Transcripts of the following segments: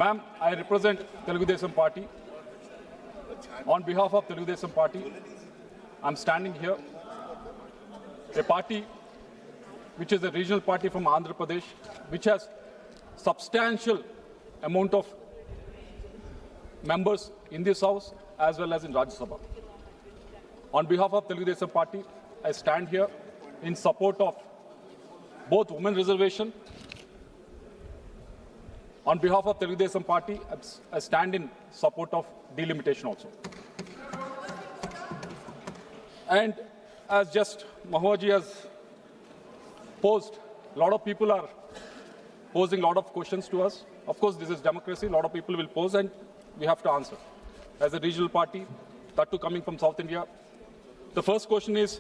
Ma'am, I represent Telugu Desam Party. On behalf of Telugu Desam Party, I'm standing here. A party which is a regional party from Andhra Pradesh, which has substantial amount of members in this house as well as in Rajya Sabha. On behalf of Telugu Desam Party, I stand here in support of both women reservation. On behalf of Telugu Desam Party, I stand in support of delimitation also. And as just Mahoji has posed, a lot of people are posing a lot of questions to us. Of course, this is democracy. A lot of people will pose and we have to answer. As a regional party, that too coming from South India, the first question is,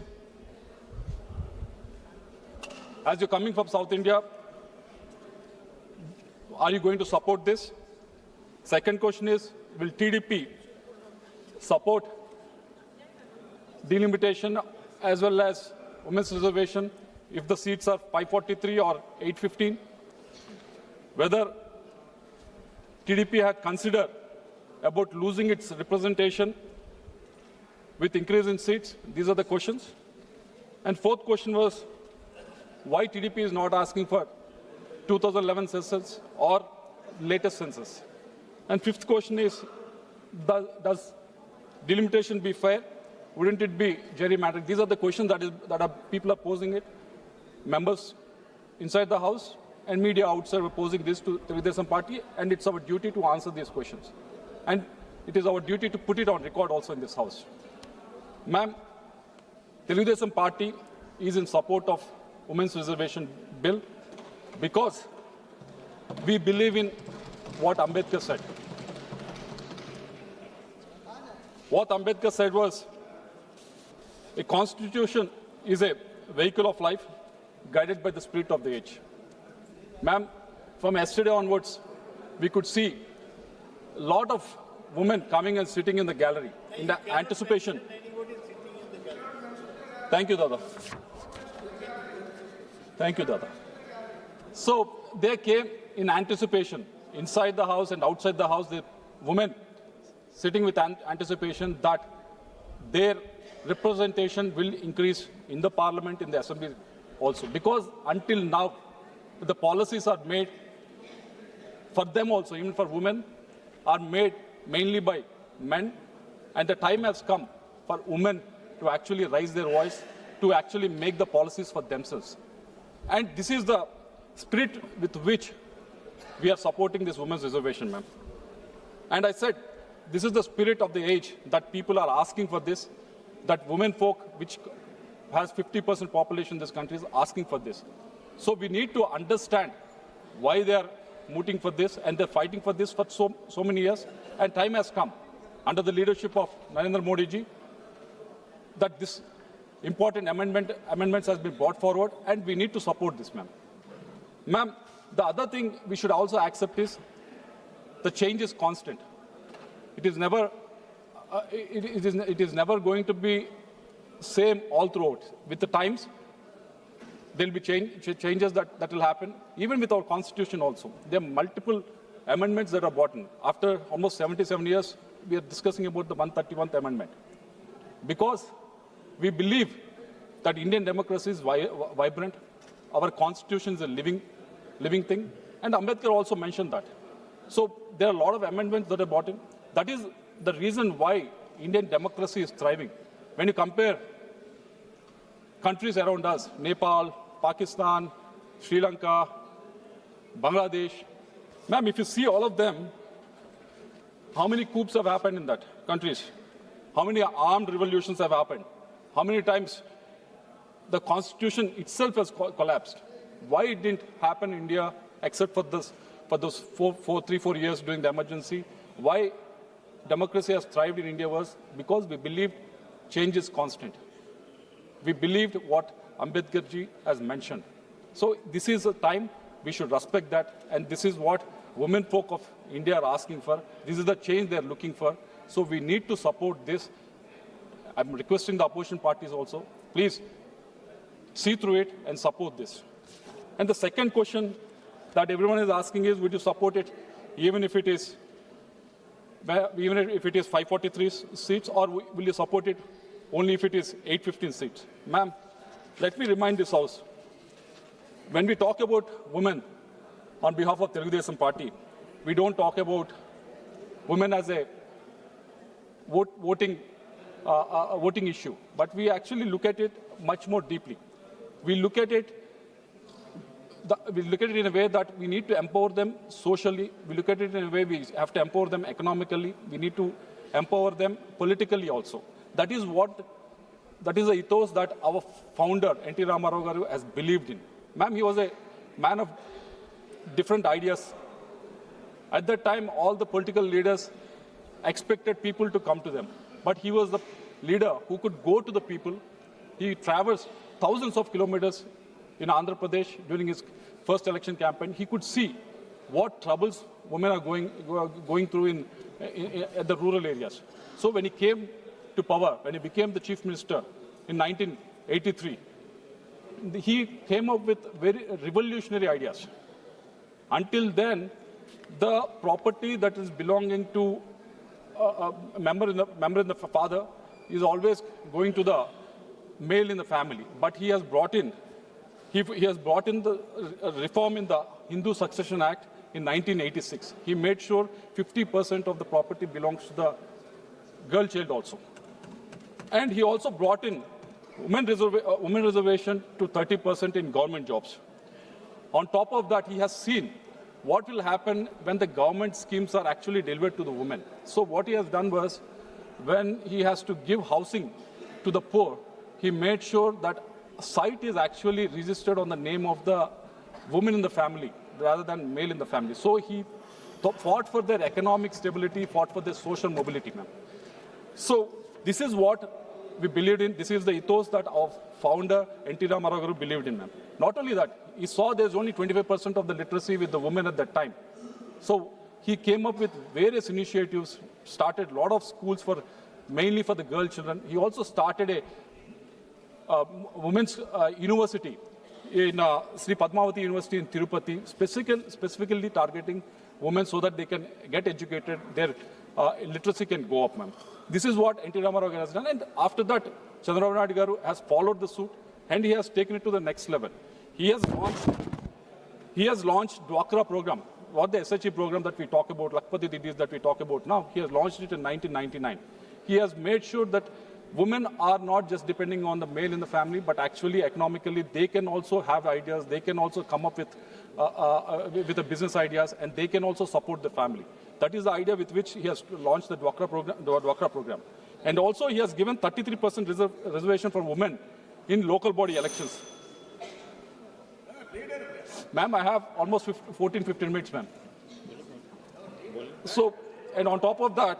as you're coming from South India, are you going to support this? Second question is, will TDP support delimitation as well as women's reservation if the seats are 543 or 815? Whether TDP had considered about losing its representation with increase in seats? These are the questions. And fourth question was, why TDP is not asking for 2011 census or latest census? And fifth question is, does delimitation be fair? Wouldn't it be gerrymandering? These are the questions that people are posing it. Members inside the House and media outside were posing this to the Desam Party, and it's our duty to answer these questions. And it is our duty to put it on record also in this House. Ma'am, the Desam Party is in support of Women's Reservation Bill because we believe in what Ambedkar said. What Ambedkar said was, a constitution is a vehicle of life guided by the spirit of the age. Ma'am, from yesterday onwards, we could see a lot of women coming and sitting in the gallery in the anticipation. Thank you, Dada. Thank you, Dada. So they came in anticipation, inside the house and outside the house, the women sitting with anticipation that their representation will increase in the parliament, in the assembly also. Because until now, the policies are made for them also, even for women, are made mainly by men. And the time has come for women to actually raise their voice, to actually make the policies for themselves. And this is the spirit with which we are supporting this women's reservation, ma'am. And I said, this is the spirit of the age that people are asking for this, that women folk, which has 50% population in this country, is asking for this. So we need to understand why they are mooting for this, and they're fighting for this for so many years. And time has come, under the leadership of Narendra Modi ji, that this important amendments has been brought forward, and we need to support this, ma'am. Ma'am, the other thing we should also accept is the change is constant. It is never, it is never going to be same all throughout. With the times, there will be changes that will happen. Even with our constitution also, there are multiple amendments that are brought in. After almost 77 years, we are discussing about the 131st amendment. Because we believe that Indian democracy is vibrant. Our constitution is a living thing. And Ambedkar also mentioned that. So there are a lot of amendments that are brought in. That is the reason why Indian democracy is thriving. When you compare countries around us, Nepal, Pakistan, Sri Lanka, Bangladesh, ma'am, if you see all of them, how many coups have happened in that countries? How many armed revolutions have happened? How many times the constitution itself has collapsed? Why it didn't happen in India except for those 3-4 years during the emergency? Why democracy has thrived in India was because we believed change is constant. We believed what Ambedkar ji has mentioned. So this is a time we should respect that, and this is what women folk of India are asking for. This is the change they are looking for. So we need to support this. I'm requesting the opposition parties also, please see through it and support this. And the second question that everyone is asking is, would you support it even if it is 543 seats, or will you support it only if it is 815 seats? Ma'am, let me remind this House, when we talk about women on behalf of Telugu Desam Party, we don't talk about women as a voting issue, but we actually look at it much more deeply. We look at it in a way that we need to empower them socially. We look at it in a way we have to empower them economically. We need to empower them politically also. That is the ethos that our founder, N.T. Ramarao Garu, has believed in. Ma'am, he was a man of different ideas. At that time, all the political leaders expected people to come to them. But he was the leader who could go to the people. He traversed thousands of kilometers in Andhra Pradesh during his first election campaign. He could see what troubles women are going through at the rural areas. So when he came to power, when he became the chief minister in 1983, he came up with very revolutionary ideas. Until then, the property that is belonging to a member in the father is always going to the male in the family. But he has brought in the reform in the Hindu Succession Act in 1986. He made sure 50% of the property belongs to the girl child also. And he also brought in women reservation to 30% in government jobs. On top of that, he has seen what will happen when the government schemes are actually delivered to the women. So what he has done was, when he has to give housing to the poor, he made sure that site is actually registered on the name of the woman in the family rather than male in the family. So he fought for their economic stability, fought for their social mobility, ma'am. So this is what we believed in. This is the ethos that our founder, N.T. Ramarao Garu, believed in, ma'am. Not only that, he saw there's only 25% of the literacy with the women at that time. So he came up with various initiatives, started a lot of schools mainly for the girl children. He also started a women's university in Sri Padmavati University in Tirupati, specifically targeting women so that they can get educated, their literacy can go up, ma'am. This is what N.T. Ramarao Garu has done. And after that, Chandrababu Naidu Garu has followed the suit, and he has taken it to the next level. He has launched Dwakra program, what the SHE program that we talk about, Lakpati Didis that we talk about now. He has launched it in 1999. He has made sure that women are not just depending on the male in the family, but actually economically they can also have ideas, they can also come up with the business ideas, and they can also support the family. That is the idea with which he has launched the Dwakra program. And also he has given 33% reservation for women in local body elections. Ma'am, I have almost 15 minutes, ma'am. So, and on top of that,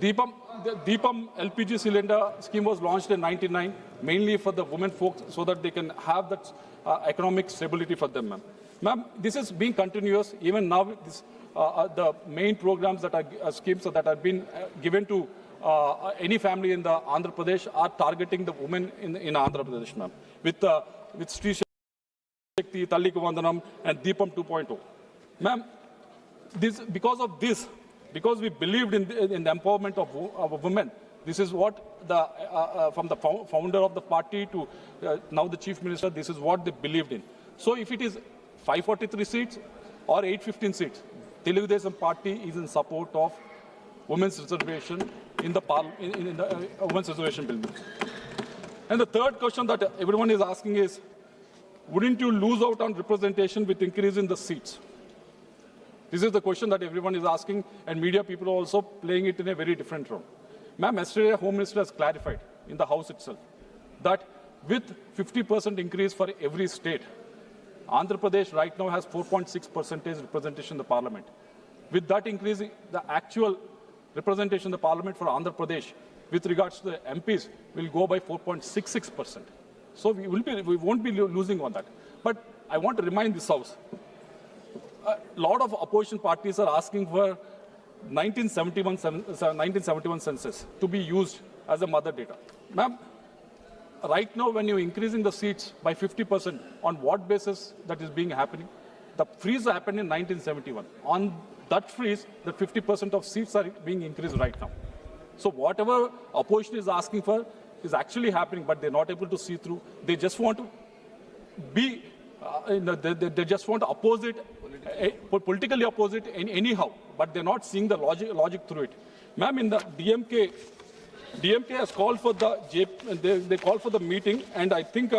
Deepam LPG cylinder scheme was launched in 1999, mainly for the women folks, so that they can have that economic stability for them, ma'am. Ma'am, this is being continuous. Even now, the main programs that are schemes that have been given to any family in the Andhra Pradesh are targeting the women in Andhra Pradesh, ma'am, with Sri Shakti, Talliku Vandanam, and Deepam 2.0. Ma'am, because we believed in the empowerment of women, this is what from the founder of the party to now the chief minister, this is what they believed in. So if it is 543 seats or 815 seats, Telugu Desam Party is in support of women's reservation in the Women's Reservation Bill. And the third question that everyone is asking is, wouldn't you lose out on representation with increase in the seats? This is the question that everyone is asking, and media people are also playing it in a very different role. Ma'am, yesterday Home Minister has clarified in the House itself that with 50% increase for every state, Andhra Pradesh right now has 4.6% representation in the parliament. With that increase, the actual representation in the parliament for Andhra Pradesh with regards to the MPs will go by 4.66%. So we won't be losing on that. But I want to remind this House, a lot of opposition parties are asking for 1971 census to be used as a mother data. Ma'am, right now when you're increasing the seats by 50%, on what basis that is being happening? The freeze happened in 1971. On that freeze, the 50% of seats are being increased right now. So whatever opposition is asking for is actually happening, but they're not able to see through. They just want to be, they just want to oppose it, politically oppose it anyhow, but they're not seeing the logic through it. Ma'am, in the DMK has called for the, they called for the meeting, and I think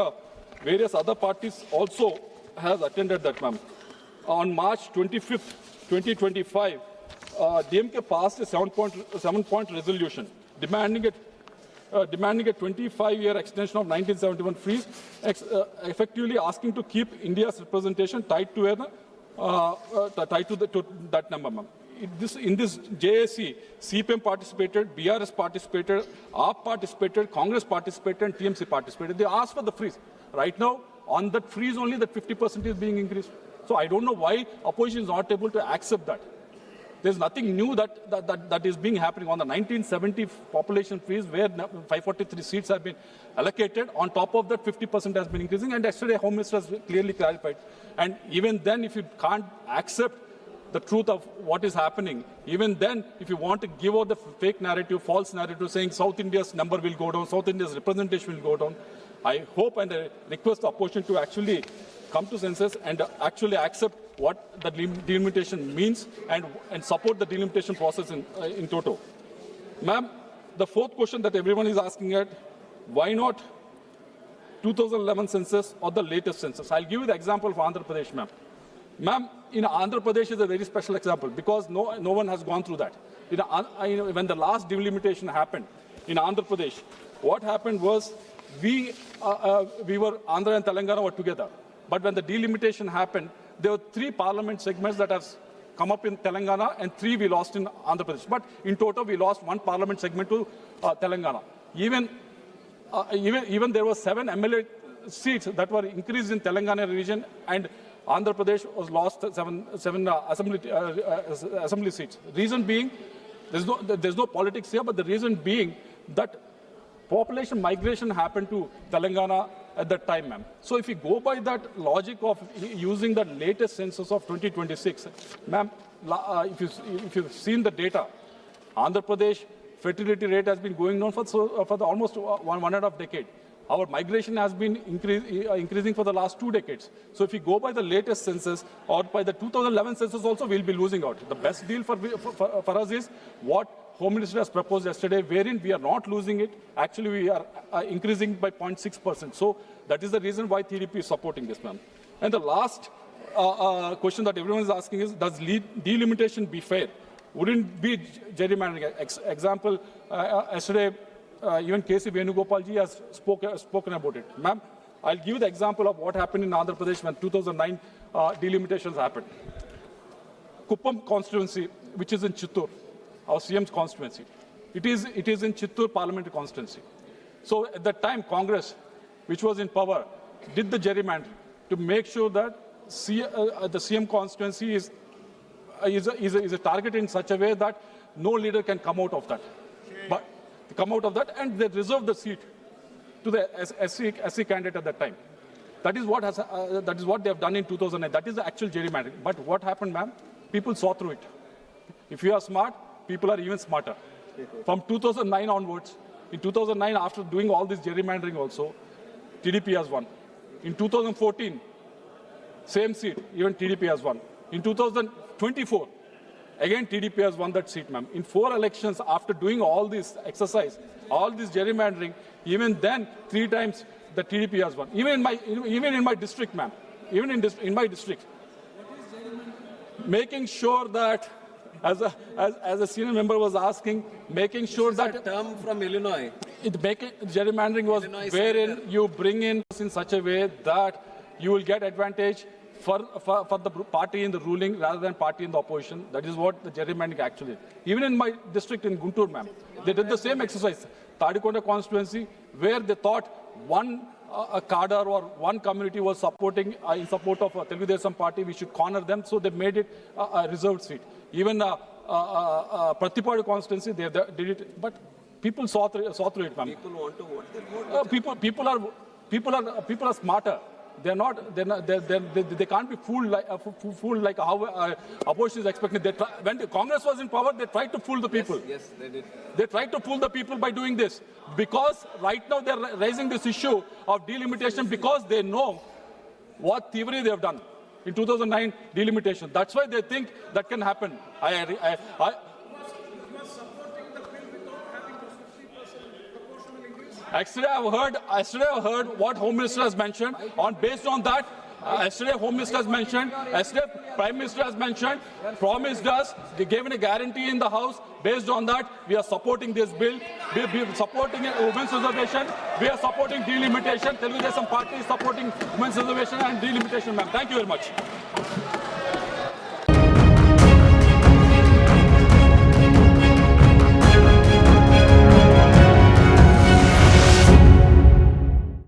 various other parties also has attended that, ma'am. On March 25th, 2025, DMK passed a seven-point resolution demanding a 25-year extension of 1971 freeze, effectively asking to keep India's representation tied to that number, ma'am. In this JAC, CPM participated, BRS participated, AAP participated, Congress participated, and TMC participated. They asked for the freeze. Right now, on that freeze only, that 50% is being increased. So I don't know why opposition is not able to accept that. There's nothing new that is being happening on the 1970 population freeze, where 543 seats have been allocated. On top of that, 50% has been increasing, and yesterday Home Minister has clearly clarified. And even then, if you can't accept the truth of what is happening, even then, if you want to give out the fake narrative, false narrative, saying South India's number will go down, South India's representation will go down, I hope and I request the opposition to actually come to senses and actually accept what the delimitation means and support the delimitation process in total. Ma'am, the fourth question that everyone is asking at, why not 2011 census or the latest census? I'll give you the example of Andhra Pradesh, ma'am. Ma'am, in Andhra Pradesh is a very special example because no one has gone through that. When the last delimitation happened in Andhra Pradesh, what happened was we were, Andhra and Telangana were together. But when the delimitation happened, there were 3 parliament segments that have come up in Telangana and 3 we lost in Andhra Pradesh. But in total, we lost 1 parliament segment to Telangana. Even there were 7 MLA seats that were increased in Telangana region, and Andhra Pradesh was lost 7 assembly seats. Reason being, there's no politics here, but the reason being that population migration happened to Telangana at that time, ma'am. So if you go by that logic of using the latest census of 2026, ma'am, if you've seen the data, Andhra Pradesh fertility rate has been going down for the almost 1.5 decade. Our migration has been increasing for the last 2 decades. So if you go by the latest census or by the 2011 census also, we'll be losing out. The best deal for us is what Home Minister has proposed yesterday, wherein we are not losing it. Actually, we are increasing by 0.6%. So that is the reason why TDP is supporting this, ma'am. And the last question that everyone is asking is, does delimitation be fair? Wouldn't be gerrymandering. Example, yesterday, even K.C. Venugopalji has spoken about it. Ma'am, I'll give you the example of what happened in Andhra Pradesh when 2009 delimitations happened. Kuppam constituency, which is in Chittoor, our CM's constituency. It is in Chittoor parliamentary constituency. So at that time, Congress, which was in power, did the gerrymandering to make sure that the CM constituency is a target in such a way that no leader can come out of that. But come out of that, and they reserved the seat to the SC candidate at that time. That is what they have done in 2009. That is the actual gerrymandering. But what happened, ma'am? People saw through it. If you are smart, people are even smarter. From 2009 onwards, in 2009, after doing all this gerrymandering also, TDP has won. In 2014, same seat, even TDP has won. In 2024, again TDP has won that seat, ma'am. In 4 elections, after doing all this exercise, all this gerrymandering, even then 3 times the TDP has won. Even in my district, ma'am. Even in my district. Making sure that, as a senior member was asking, making sure that a term from Illinois. Gerrymandering was wherein you bring in such a way that you will get advantage for the party in the ruling rather than party in the opposition. That is what the gerrymandering actually is. Even in my district in Guntur, ma'am, they did the same exercise. Tadikonda constituency, where they thought one cadre or one community was supporting in support of Telugu Desam party, we should corner them, so they made it a reserved seat. Even Pratipadu constituency, they did it, but people saw through it, ma'am. People want to vote. People are smarter. they can't be fooled like how opposition is expecting. When the Congress was in power, they tried to fool the people. Yes, they did. They tried to fool the people by doing this, because right now they're raising this issue of delimitation because they know what thievery they have done in 2009 delimitation. That's why they think that can happen. Yesterday I've heard what Home Minister has mentioned. Based on that, yesterday Home Minister has mentioned, yesterday Prime Minister has mentioned, promised us, they gave a guarantee in the House. Based on that, we are supporting this bill. We are supporting a women's reservation. We are supporting delimitation. Telugu Desam Party is supporting women's reservation and delimitation, ma'am. Thank you very much.